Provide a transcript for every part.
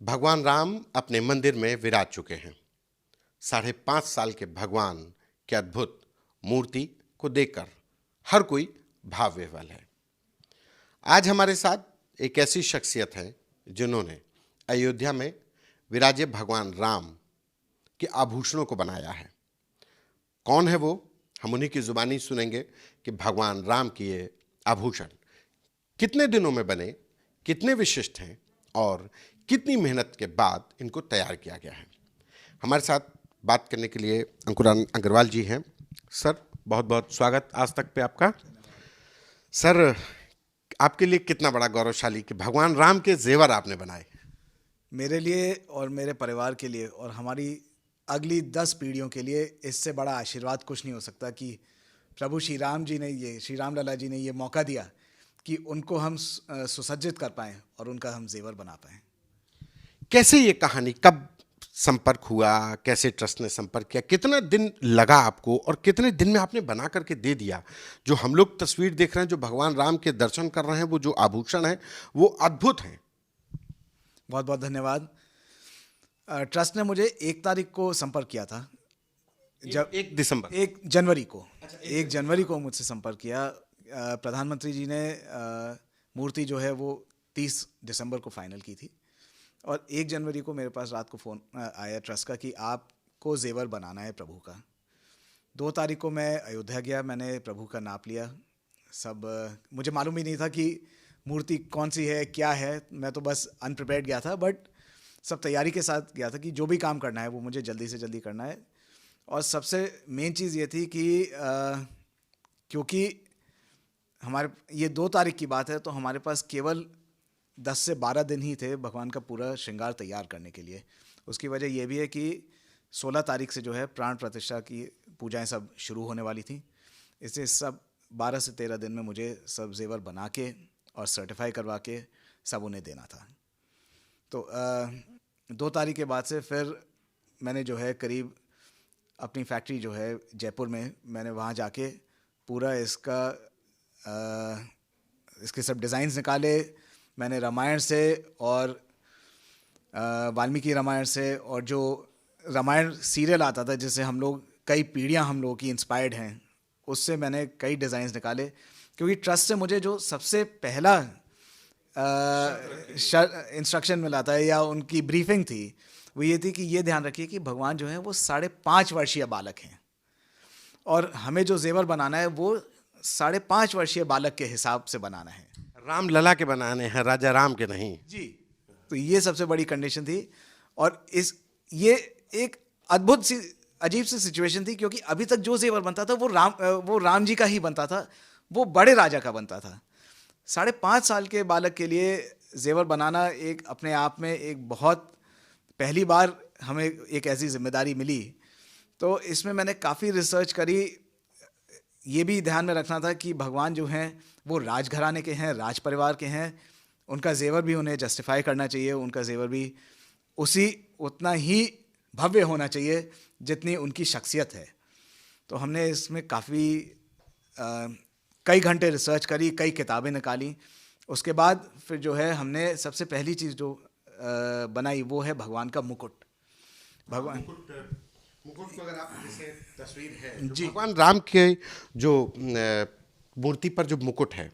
भगवान राम अपने मंदिर में विराज चुके हैं। 5.5 साल के भगवान के अद्भुत मूर्ति को देखकर हर कोई भाव विह्वल है। आज हमारे साथ एक ऐसी शख्सियत है जिन्होंने अयोध्या में विराजे भगवान राम के आभूषणों को बनाया है। कौन है वो? हम उन्हीं की जुबानी सुनेंगे कि भगवान राम के ये आभूषण कितने दिनों में बने, कितने विशिष्ट हैं और कितनी मेहनत के बाद इनको तैयार किया गया है। हमारे साथ बात करने के लिए अंकुरान अग्रवाल जी हैं। सर, बहुत बहुत स्वागत आज तक पे आपका। सर, आपके लिए कितना बड़ा गौरवशाली कि भगवान राम के जेवर आपने बनाए। मेरे लिए और मेरे परिवार के लिए और हमारी अगली 10 पीढ़ियों के लिए इससे बड़ा आशीर्वाद कुछ नहीं हो सकता कि प्रभु श्री राम लला जी ने ये मौका दिया कि उनको हम सुसज्जित कर पाएं और उनका हम जेवर बना पाएं। कैसे ये कहानी, कब संपर्क हुआ, कैसे ट्रस्ट ने संपर्क किया, कितना दिन लगा आपको और कितने दिन में आपने बना करके दे दिया? जो हम लोग तस्वीर देख रहे हैं, जो भगवान राम के दर्शन कर रहे हैं, वो जो आभूषण है वो अद्भुत हैं। बहुत बहुत धन्यवाद। ट्रस्ट ने मुझे 1 तारीख को संपर्क किया था। जब 1 जनवरी को मुझसे संपर्क किया। प्रधानमंत्री जी ने मूर्ति जो है वो 30 दिसंबर को फाइनल की थी और 1 जनवरी को मेरे पास रात को फ़ोन आया ट्रस्ट का कि आपको जेवर बनाना है प्रभु का। 2 तारीख को मैं अयोध्या गया, मैंने प्रभु का नाप लिया। मुझे मालूम ही नहीं था कि मूर्ति कौन सी है, क्या है। मैं तो बस अनप्रिपेयर्ड गया था, बट सब तैयारी के साथ गया था कि जो भी काम करना है वो मुझे जल्दी से जल्दी करना है। और सबसे मेन चीज़ ये थी कि क्योंकि हमारे ये 2 तारीख की बात है तो हमारे पास केवल 10 से 12 दिन ही थे भगवान का पूरा श्रृंगार तैयार करने के लिए। उसकी वजह यह भी है कि 16 तारीख से जो है प्राण प्रतिष्ठा की पूजाएं सब शुरू होने वाली थी। इससे सब 12 से 13 दिन में मुझे सब जेवर बना के और सर्टिफाई करवा के सब उन्हें देना था। तो 2 तारीख के बाद से फिर मैंने जो है करीब अपनी फैक्ट्री जो है जयपुर में, मैंने वहाँ जाके पूरा इसके सब डिज़ाइंस निकाले। मैंने रामायण से और वाल्मीकि रामायण से और जो रामायण सीरियल आता था जिससे हम लोग कई पीढ़ियाँ हम लोगों की इंस्पायर्ड हैं, उससे मैंने कई डिज़ाइंस निकाले। क्योंकि ट्रस्ट से मुझे जो सबसे पहला इंस्ट्रक्शन मिला था या उनकी ब्रीफिंग थी वो ये थी कि ये ध्यान रखिए कि भगवान जो है वो 5.5 वर्षीय बालक हैं और हमें जो जेवर बनाना है वो 5.5 वर्षीय बालक के हिसाब से बनाना है। राम लला के बनाने हैं, राजा राम के नहीं जी। तो ये सबसे बड़ी कंडीशन थी और ये एक अद्भुत सी अजीब सी सिचुएशन थी क्योंकि अभी तक जो जेवर बनता था वो राम जी का ही बनता था, वो बड़े राजा का बनता था। 5.5 साल के बालक के लिए जेवर बनाना एक अपने आप में एक बहुत पहली बार हमें एक ऐसी जिम्मेदारी मिली। तो इसमें मैंने काफ़ी रिसर्च करी। ये भी ध्यान में रखना था कि भगवान जो हैं वो राजघराने के हैं, राज परिवार के हैं। उनका जेवर भी उन्हें जस्टिफाई करना चाहिए, उनका जेवर भी उतना ही भव्य होना चाहिए जितनी उनकी शख्सियत है। तो हमने इसमें काफ़ी कई घंटे रिसर्च करी, कई किताबें निकाली। उसके बाद फिर जो है हमने सबसे पहली चीज़ जो बनाई वो है भगवान का मुकुट। मुकुट को अगर आप जैसे तस्वीर है जी, भगवान राम के जो मूर्ति पर जो मुकुट है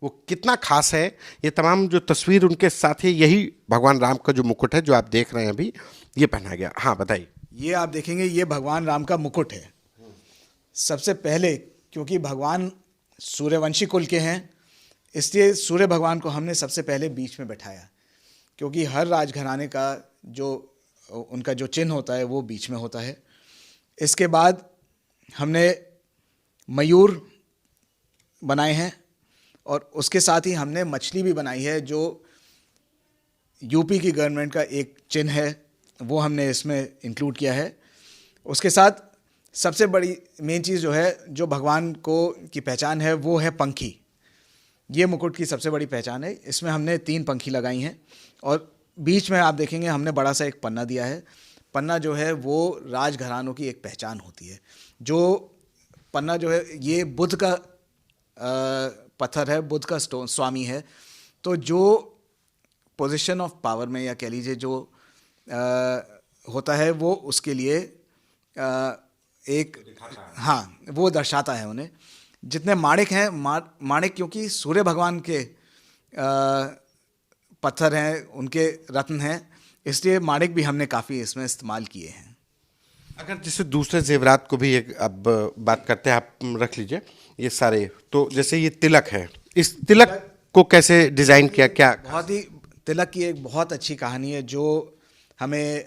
वो कितना खास है। ये तमाम जो तस्वीर उनके साथ है, यही भगवान राम का जो मुकुट है जो आप देख रहे हैं अभी, ये पहना गया। हाँ, बताइए। ये आप देखेंगे ये भगवान राम का मुकुट है। सबसे पहले क्योंकि भगवान सूर्यवंशी कुल के हैं, इसलिए सूर्य भगवान को हमने सबसे पहले बीच में बैठाया क्योंकि हर राजघराने का जो उनका जो चिन्ह होता है वो बीच में होता है। इसके बाद हमने मयूर बनाए हैं और उसके साथ ही हमने मछली भी बनाई है जो यूपी की गवर्नमेंट का एक चिन्ह है, वो हमने इसमें इंक्लूड किया है। उसके साथ सबसे बड़ी मेन चीज़ जो है, जो भगवान को की पहचान है, वो है पंखी। ये मुकुट की सबसे बड़ी पहचान है। इसमें हमने 3 पंखी लगाई हैं और बीच में आप देखेंगे हमने बड़ा सा एक पन्ना दिया है। पन्ना जो है वो राजघरानों की एक पहचान होती है। जो पन्ना जो है ये बुद्ध का पत्थर है, बुद्ध का स्टोन स्वामी है। तो जो पोजीशन ऑफ पावर में, या कह लीजिए जो होता है, वो उसके लिए एक, हाँ, वो दर्शाता है उन्हें। जितने माणिक हैं, माणिक क्योंकि सूर्य भगवान के पत्थर हैं, उनके रत्न हैं, इसलिए माणिक भी हमने काफ़ी इसमें इस्तेमाल किए हैं। अगर जैसे दूसरे जेवरात को भी एक अब बात करते हैं, आप रख लीजिए ये सारे। तो जैसे ये तिलक है, इस तिलक को कैसे डिजाइन किया, क्या? बहुत ही, तिलक की एक बहुत अच्छी कहानी है जो हमें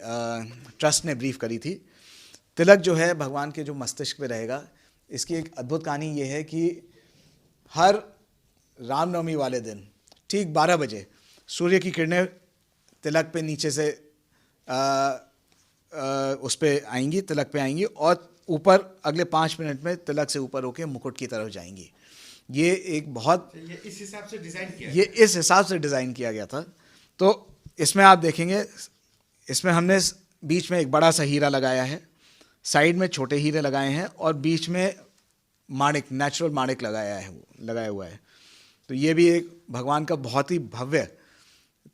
ट्रस्ट ने ब्रीफ करी थी। तिलक जो है भगवान के जो मस्तिष्क पे रहेगा, इसकी एक अद्भुत कहानी ये है कि हर रामनवमी वाले दिन ठीक 12 बजे सूर्य की किरणें तिलक पे नीचे से उस पे आएंगी, तिलक पे आएंगी, और ऊपर अगले 5 मिनट में तिलक से ऊपर होके मुकुट की तरफ जाएंगी। ये एक बहुत, ये इस हिसाब से डिजाइन किया, ये इस हिसाब से डिज़ाइन किया गया था। तो इसमें आप देखेंगे, इसमें हमने बीच में एक बड़ा सा हीरा लगाया है, साइड में छोटे हीरे लगाए हैं, और बीच में माणिक, नेचुरल माणिक लगाया हुआ है। तो ये भी एक भगवान का बहुत ही भव्य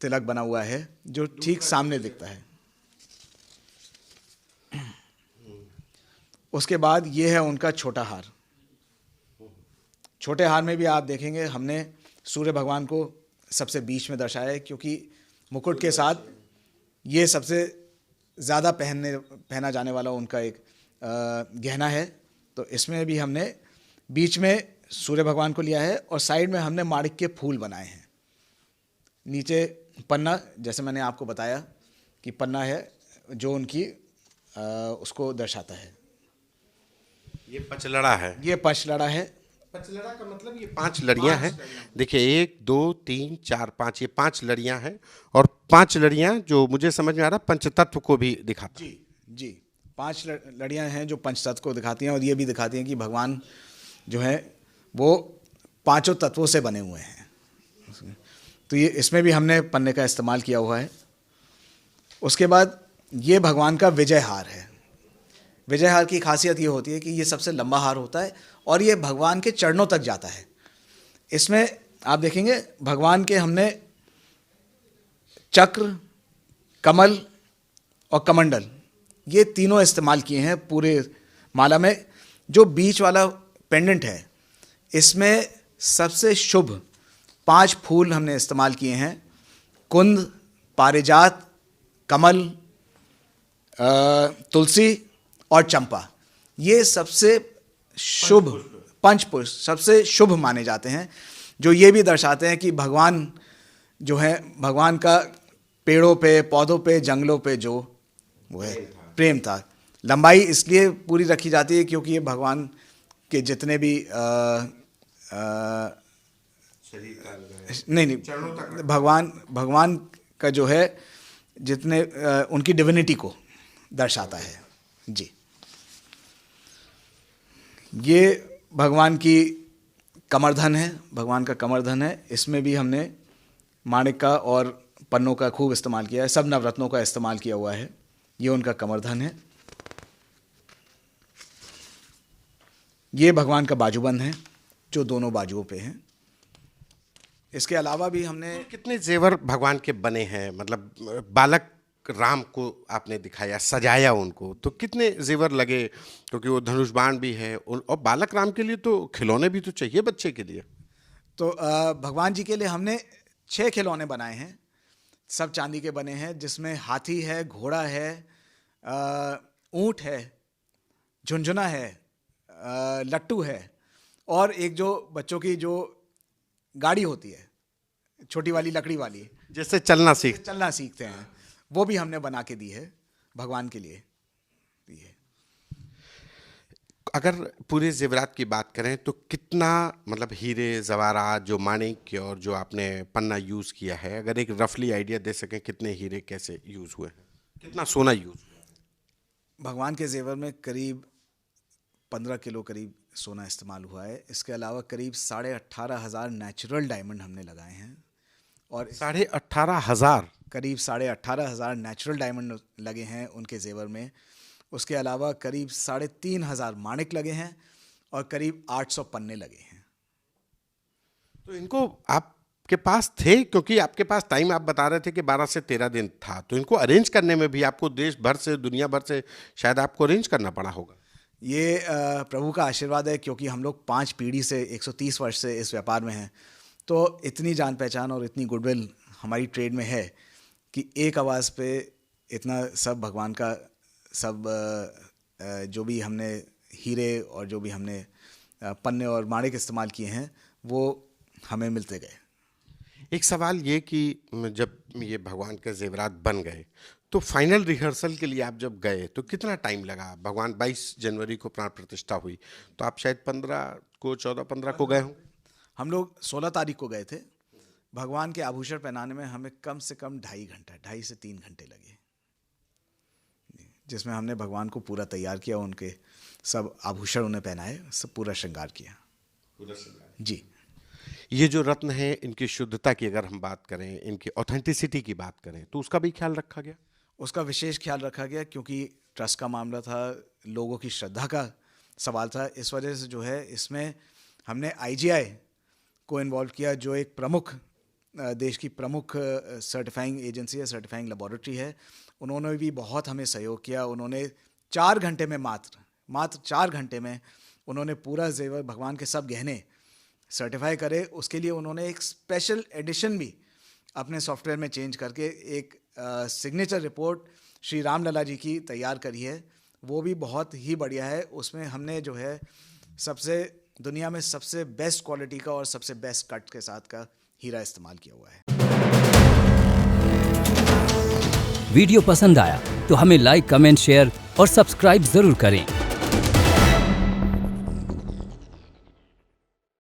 तिलक बना हुआ है जो ठीक सामने दिखता है। उसके बाद ये है उनका छोटा हार। छोटे हार में भी आप देखेंगे हमने सूर्य भगवान को सबसे बीच में दर्शाया है, क्योंकि मुकुट के साथ ये सबसे ज़्यादा पहना जाने वाला उनका एक गहना है। तो इसमें भी हमने बीच में सूर्य भगवान को लिया है, और साइड में हमने माणिक के फूल बनाए हैं। नीचे पन्ना, जैसे मैंने आपको बताया कि पन्ना है जो उनकी उसको दर्शाता है। ये पचलड़ा है, ये पचलड़ा है। पचलड़ा का मतलब ये 5 लड़ियां हैं। देखिए 1 2 3 4 5, ये 5 लड़ियां हैं, और 5 लड़ियां जो मुझे समझ में आ रहा पंचतत्व को भी दिखाती। जी 5 लड़ियां हैं जो पंचतत्व को दिखाती हैं, और ये भी दिखाती हैं कि भगवान जो है वो 5 तत्वों से बने हुए हैं। तो ये इसमें भी हमने पन्ने का इस्तेमाल किया हुआ है। उसके बाद ये भगवान का विजय हार है। विजय हार की खासियत ये होती है कि ये सबसे लंबा हार होता है, और ये भगवान के चरणों तक जाता है। इसमें आप देखेंगे भगवान के हमने चक्र, कमल और कमंडल, ये तीनों इस्तेमाल किए हैं पूरे माला में। जो बीच वाला पेंडेंट है, इसमें सबसे शुभ 5 फूल हमने इस्तेमाल किए हैं। कुंद, पारिजात, कमल, तुलसी और चंपा। ये सबसे शुभ पंचपुष्प सबसे शुभ माने जाते हैं, जो ये भी दर्शाते हैं कि भगवान जो है, भगवान का पेड़ों पे, पौधों पे, जंगलों पे जो वो है प्रेम था। लंबाई इसलिए पूरी रखी जाती है क्योंकि ये भगवान के जितने भी नहीं भगवान का जो है जितने उनकी डिविनिटी को दर्शाता है। जी, ये भगवान की कमरधन है, भगवान का कमरधन है। इसमें भी हमने माणिक का और पन्नों का खूब इस्तेमाल किया है, सब नवरत्नों का इस्तेमाल किया हुआ है। ये उनका कमरधन है। ये भगवान का बाजूबंद है जो दोनों बाजुओं पे हैं। इसके अलावा भी हमने कितने जेवर भगवान के बने हैं, मतलब बालक राम को आपने दिखाया, सजाया उनको, तो कितने जेवर लगे? क्योंकि वो धनुष बाण भी है, और बालक राम के लिए तो खिलौने भी तो चाहिए बच्चे के लिए। तो भगवान जी के लिए हमने 6 खिलौने बनाए हैं, सब चांदी के बने हैं, जिसमें हाथी है, घोड़ा है, ऊंट है, झुनझुना है, लट्टू है, और एक जो बच्चों की जो गाड़ी होती है, छोटी वाली लकड़ी वाली, जैसे चलना सीखते हैं, वो भी हमने बना के दी है भगवान के लिए। ये अगर पूरे जेवरात की बात करें तो कितना, मतलब हीरे जवाहरात जो माणिक और जो आपने पन्ना यूज किया है, अगर एक रफली आइडिया दे सकें कितने हीरे कैसे यूज हुए हैं, कितना सोना यूज हुआ? भगवान के जेवर में करीब 15 किलो करीब सोना इस्तेमाल हुआ है। इसके अलावा करीब 18,500 नेचुरल डायमंड हमने लगाए हैं, और 18,500 करीब 18,500 नेचुरल डायमंड लगे हैं उनके जेवर में। उसके अलावा करीब 3,500 माणिक लगे हैं, और करीब 800 पन्ने लगे हैं। तो इनको आप आपके पास थे, क्योंकि आपके पास टाइम आप बता रहे थे कि 12 से 13 दिन था, तो इनको अरेंज करने में भी आपको देश भर से, दुनिया भर से शायद आपको अरेंज करना पड़ा होगा। ये प्रभु का आशीर्वाद है, क्योंकि हम लोग 5 पीढ़ी से 130 वर्ष से इस व्यापार में हैं, तो इतनी जान पहचान और इतनी गुडविल हमारी ट्रेड में है कि एक आवाज़ पे इतना सब भगवान का सब जो भी हमने हीरे और जो भी हमने पन्ने और माणिक इस्तेमाल किए हैं वो हमें मिलते गए। एक सवाल ये कि जब ये भगवान के जेवरात बन गए तो फाइनल रिहर्सल के लिए आप जब गए तो कितना टाइम लगा? भगवान 22 जनवरी को प्राण प्रतिष्ठा हुई, तो आप शायद 14-15 को गए हों। हम लोग 16 तारीख को गए थे। भगवान के आभूषण पहनाने में हमें कम से कम 2.5 से 3 घंटे लगे, जिसमें हमने भगवान को पूरा तैयार किया, उनके सब आभूषण उन्हें पहनाए, सब पूरा श्रृंगार किया। जी। ये जो रत्न है, इनकी शुद्धता की अगर हम बात करें, इनकी ऑथेंटिसिटी की बात करें, तो उसका भी ख्याल रखा गया? उसका विशेष ख्याल रखा गया, क्योंकि ट्रस्ट का मामला था, लोगों की श्रद्धा का सवाल था। इस वजह से जो है इसमें हमने IGI को इन्वॉल्व किया, जो एक प्रमुख देश की प्रमुख सर्टिफाइंग एजेंसी है, सर्टिफाइंग लेबोरेटरी है। उन्होंने भी बहुत हमें सहयोग किया। उन्होंने 4 घंटे में मात्र 4 घंटे में उन्होंने पूरा जेवर, भगवान के सब गहने सर्टिफाई करे। उसके लिए उन्होंने एक स्पेशल एडिशन भी अपने सॉफ्टवेयर में चेंज करके एक सिग्नेचर रिपोर्ट श्री राम लला जी की तैयार करी है। वो भी बहुत ही बढ़िया है। उसमें हमने जो है दुनिया में सबसे बेस्ट क्वालिटी का और सबसे बेस्ट कट के साथ का हीरा इस्तेमाल किया हुआ है। वीडियो पसंद आया तो हमें लाइक, कमेंट, शेयर और सब्सक्राइब जरूर करें।